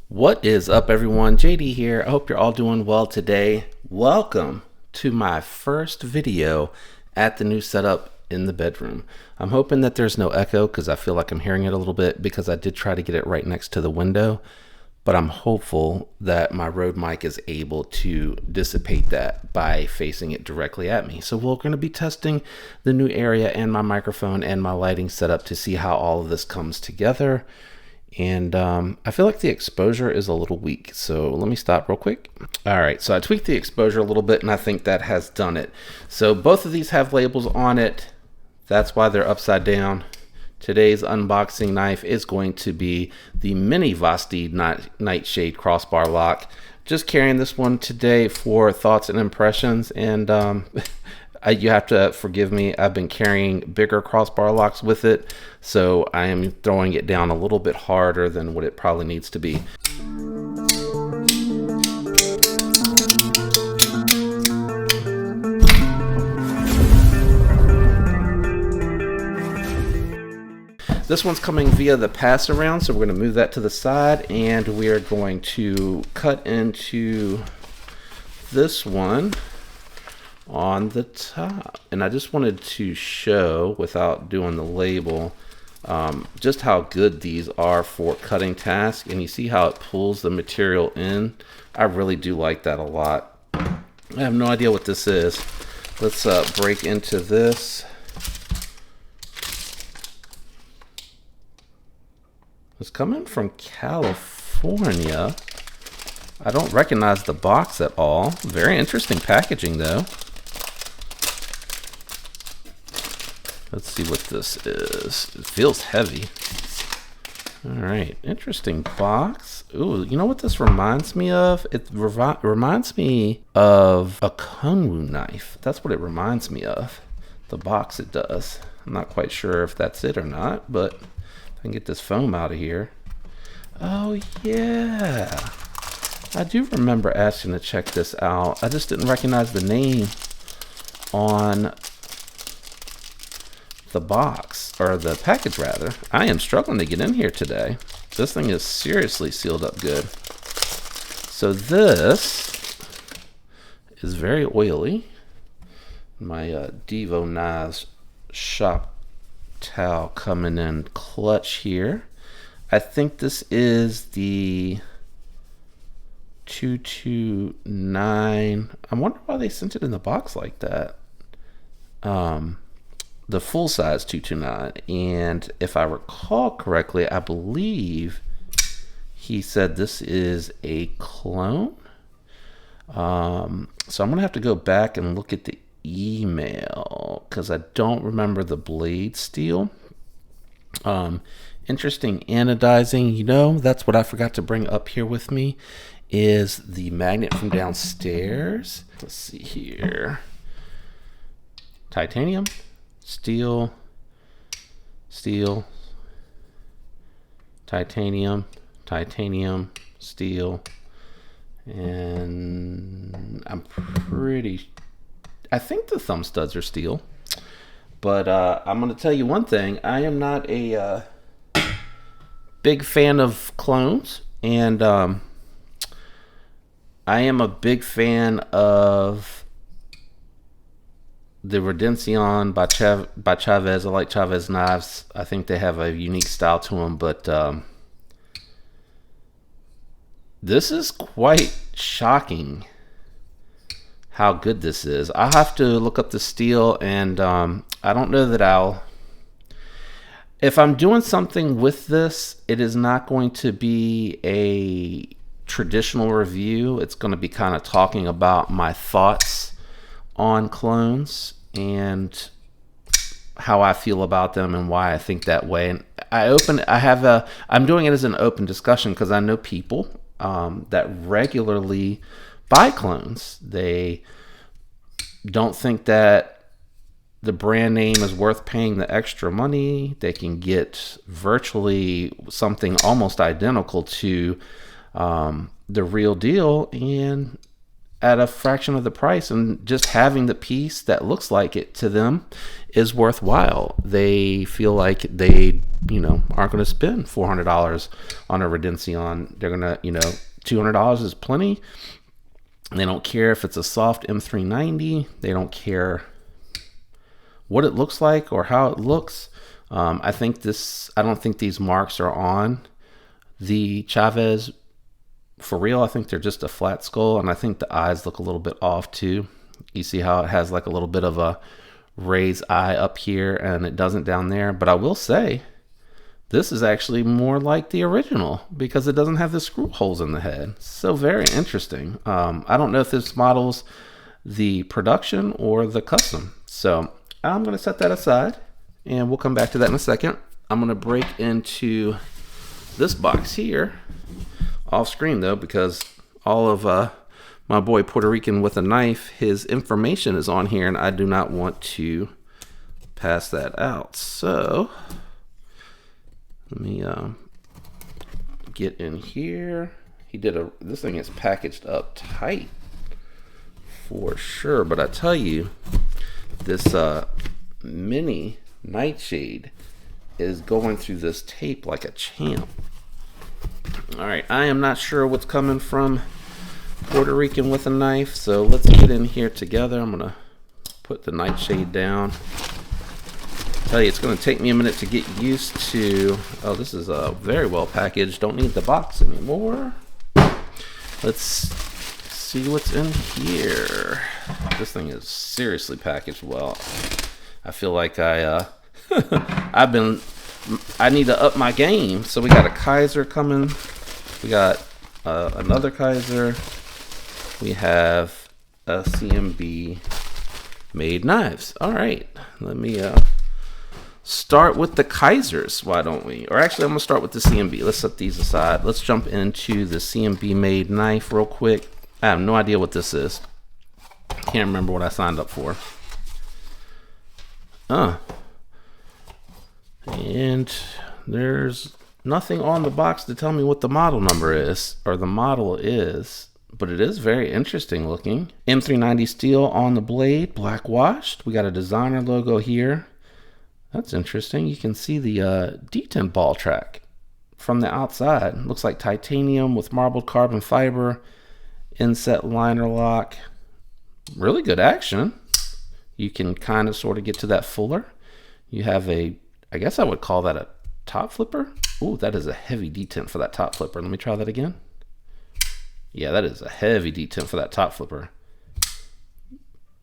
What is up, everyone? JD here. I hope you're all doing well today. Welcome to my first video at the new setup in the bedroom. I'm hoping that there's no echo because I feel like I'm hearing it a little bit because I did try to get it right next to the window, but I'm hopeful that my Rode mic is able to dissipate that by facing it directly at me. So we're going to be testing the new area and my microphone and my lighting setup to see how all of this comes together. And I feel like the exposure is a little weak, so let me stop real quick. All right, so I tweaked the exposure a little bit, and I think that has done it. So both of these have labels on it. That's why they're upside down. Today's unboxing knife is going to be the Mini Vosteed Nightshade Crossbar Lock. Just carrying this one today for thoughts and impressions, and you have to forgive me. I've been carrying bigger crossbar locks with it, so I am throwing it down a little bit harder than what it probably needs to be. This one's coming via the pass around, so we're going to move that to the side, and we are going to cut into this one on the top. And I just wanted to show, without doing the label, just how good these are for cutting tasks. And you see how it pulls the material in. I really do like that a lot. I have no idea what this is. Let's break into this. It's coming from California. I don't recognize the box at all. Very interesting packaging though. Let's see what this is. It feels heavy. All right, interesting box. Ooh, you know what this reminds me of? It reminds me of a Kunwu knife. That's what it reminds me of. The box it does. I'm not quite sure if that's it or not, but I can get this foam out of here. Oh yeah. I do remember asking to check this out. I just didn't recognize the name on the box, or the package rather. I am struggling to get in here today. This thing is seriously sealed up good. So this is very oily. My Devo Knives shop towel coming in clutch here. I think this is the 229. I wonder why they sent it in the box like that. The full size 229, and if I recall correctly, I believe he said this is a clone. So I'm gonna have to go back and look at the email because I don't remember the blade steel. Interesting anodizing. You know, that's what I forgot to bring up here with me, is the magnet from downstairs. Let's see here. Titanium, steel, steel, titanium, titanium, steel, and I think the thumb studs are steel. But I'm going to tell you one thing. I am not a big fan of clones, and I am a big fan of the Redención by Chavez. I like Chavez knives. I think they have a unique style to them, but this is quite shocking how good this is. I'll have to look up the steel, and I don't know that if I'm doing something with this, it is not going to be a traditional review. It's going to be kind of talking about my thoughts on clones and how I feel about them and why I think that way. And I'm doing it as an open discussion because I know people that regularly buy clones. They don't think that the brand name is worth paying the extra money. They can get virtually something almost identical to the real deal, and at a fraction of the price, and just having the piece that looks like it to them is worthwhile. They feel like they, aren't going to spend $400 on a Radencion. They're going to, $200 is plenty. They don't care if it's a soft M390. They don't care what it looks like or how it looks. I don't think these marks are on the Chavez for real. I think they're just a flat skull, and I think the eyes look a little bit off too. You see how it has like a little bit of a raised eye up here and it doesn't down there. But I will say this is actually more like the original because it doesn't have the screw holes in the head. So very interesting. I don't know if this model's the production or the custom. So I'm going to set that aside and we'll come back to that in a second. I'm going to break into this box here off screen though, because all of my boy Puerto Rican with a knife, his information is on here and I do not want to pass that out. So let me get in here. This thing is packaged up tight for sure, but I tell you, this mini Nightshade is going through this tape like a champ. All right, I am not sure what's coming from Puerto Rican with a knife, so let's get in here together. I'm gonna put the Nightshade down. Tell you, it's gonna take me a minute to get used to. Oh, this is very well packaged. Don't need the box anymore. Let's see what's in here. This thing is seriously packaged well. I feel like I need to up my game. So we got a Kizer coming. We got another Kizer. We have a CMB made knives. All right, let me start with the Kizers. Why don't we? Or actually, I'm gonna start with the CMB. Let's set these aside. Let's jump into the CMB made knife real quick. I have no idea what this is. Can't remember what I signed up for. And there's nothing on the box to tell me what the model number is, or the model is, but it is very interesting looking. M390 steel on the blade, black washed. We got a designer logo here. That's interesting. You can see the detent ball track from the outside. Looks like titanium with marbled carbon fiber, inset liner lock. Really good action. You can kind of sort of get to that fuller. You have I guess I would call that a top flipper. Ooh, that is a heavy detent for that top flipper. Let me try that again. Yeah, that is a heavy detent for that top flipper.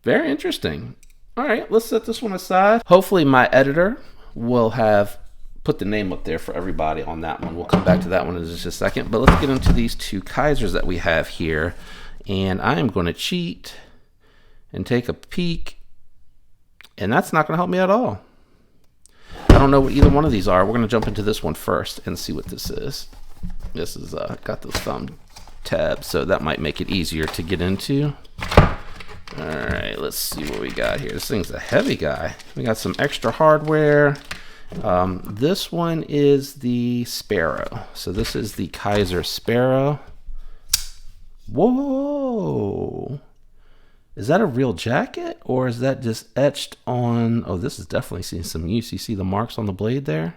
Very interesting. All right, let's set this one aside. Hopefully my editor will have put the name up there for everybody on that one. We'll come back to that one in just a second, but let's get into these two Kizers that we have here. And I am going to cheat and take a peek, and that's not going to help me at all. I don't know what either one of these are. We're going to jump into this one first and see what this is. This is got the thumb tab, so that might make it easier to get into. All right, let's see what we got here. This thing's a heavy guy. We got some extra hardware. This one is the Sparrow. So this is the Kizer Sparrow. Whoa! Is that a real jacket, or is that just etched on? Oh, this is definitely seen some use. You see the marks on the blade there?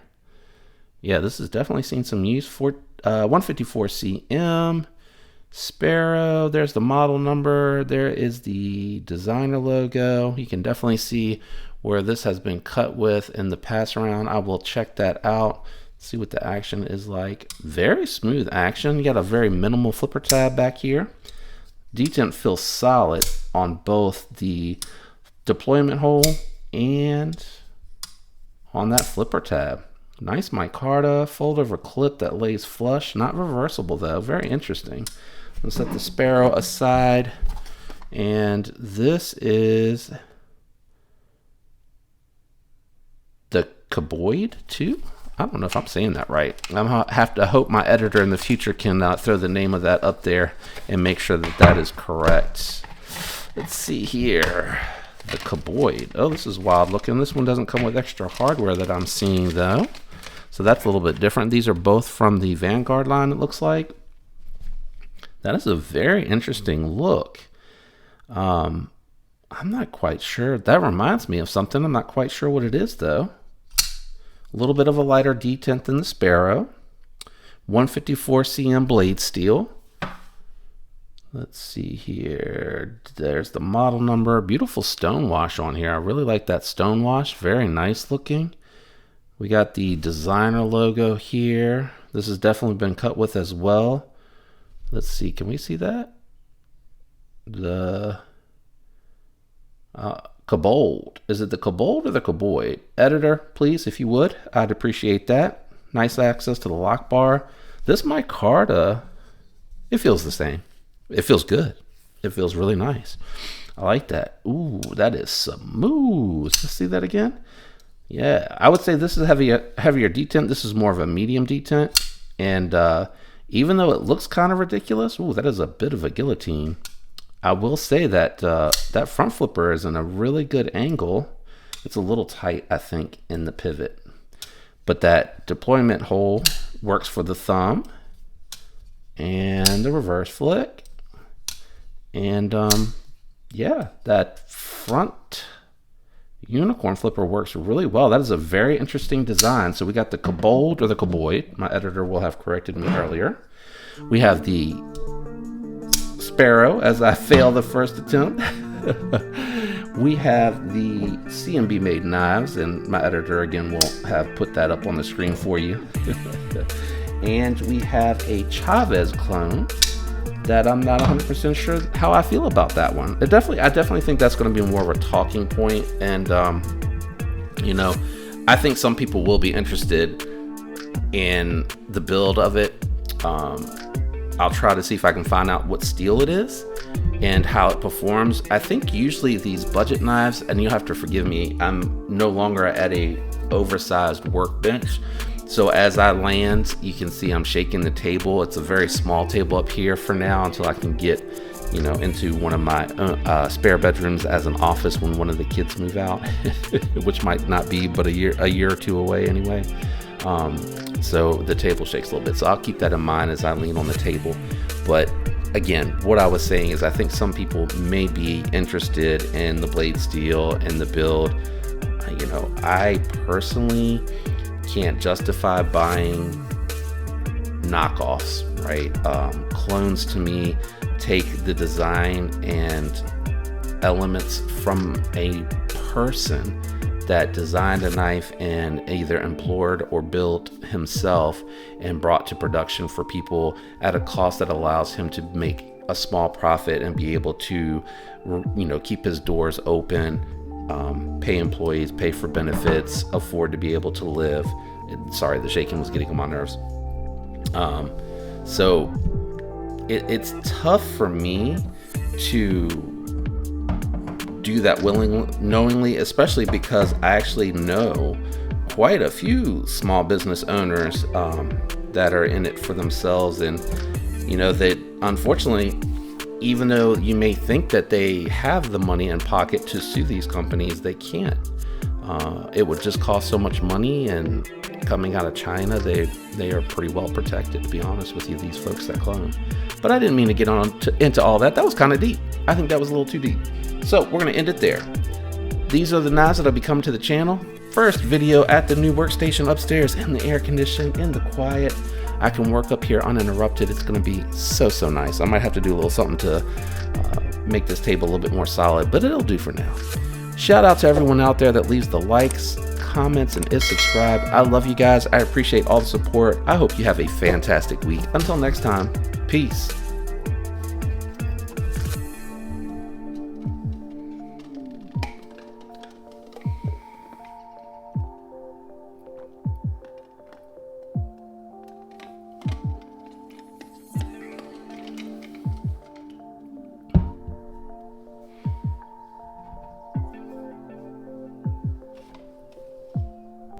Yeah, this is definitely seen some use. 154 CM Sparrow. There's the model number. There is the designer logo. You can definitely see where this has been cut with in the pass around. I will check that out. See what the action is like. Very smooth action. You got a very minimal flipper tab back here. Detent feels solid on both the deployment hole and on that flipper tab. Nice micarta, fold over clip that lays flush, not reversible though. Very interesting. Let's set the Sparrow aside, and this is the Cuboid 2. I don't know if I'm saying that right. I have to hope my editor in the future can throw the name of that up there and make sure that that is correct. Let's see here. The Cuboid. Oh, this is wild looking. This one doesn't come with extra hardware that I'm seeing though. So that's a little bit different. These are both from the Vanguard line, it looks like. That is a very interesting look. I'm not quite sure. That reminds me of something. I'm not quite sure what it is, though. A little bit of a lighter detent than the Sparrow. 154 cm blade steel. Let's see here. There's the model number. Beautiful stone wash on here. I really like that stone wash. Very nice looking. We got the designer logo here. This has definitely been cut with as well. Let's see. Can we see that? The Kobold. Is it the Kobold or the Koboid? Editor, please, if you would. I'd appreciate that. Nice access to the lock bar. This micarta, it feels the same. It feels good. It feels really nice. I like that. Ooh, that is smooth. Let's see that again. Yeah, I would say this is heavier detent. This is more of a medium detent. And even though it looks kind of ridiculous, ooh, that is a bit of a guillotine. I will say that that front flipper is in a really good angle. It's a little tight, I think, in the pivot. But that deployment hole works for the thumb. And the reverse flick. And yeah, that front unicorn flipper works really well. That is a very interesting design. So we got the Kobold or the Koboid. My editor will have corrected me earlier. We have the Sparrow, as I failed the first attempt. We have the CMB made knives, and my editor again will have put that up on the screen for you. And we have a Chavez clone that I'm not 100% sure how I feel about that one. I definitely think that's going to be more of a talking point, and you know, I think some people will be interested in the build of it. I'll try to see if I can find out what steel it is and how it performs. I think usually these budget knives, and you'll have to forgive me, I'm no longer at a oversized workbench. So as I land, you can see I'm shaking the table. It's a very small table up here for now until I can get, you know, into one of my spare bedrooms as an office when one of the kids move out, which might not be but a year or two away anyway. So the table shakes a little bit. So I'll keep that in mind as I lean on the table. But again, what I was saying is I think some people may be interested in the blade steel and the build. You know, I personally can't justify buying knockoffs, right? Clones to me take the design and elements from a person that designed a knife and either implored or built himself and brought to production for people at a cost that allows him to make a small profit and be able to, you know, keep his doors open, pay employees, pay for benefits, afford to be able to live. Sorry, the shaking was getting on my nerves. So it's tough for me to do that knowingly, especially because I actually know quite a few small business owners that are in it for themselves, and you know that unfortunately, even though you may think that they have the money in pocket to sue these companies, they can't. It would just cost so much money, and coming out of China, they are pretty well protected, to be honest with you, these folks that clone. But I didn't mean to get into all that. That was kind of deep. I think that was a little too deep. So we're going to end it there. These are the knives that will be coming to the channel. First video at the new workstation upstairs in the air conditioning, in the quiet. I can work up here uninterrupted. It's going to be so nice. I might have to do a little something to make this table a little bit more solid, but it'll do for now. Shout out to everyone out there that leaves the likes, comments, and is subscribed. I love you guys. I appreciate all the support. I hope you have a fantastic week. Until next time, peace.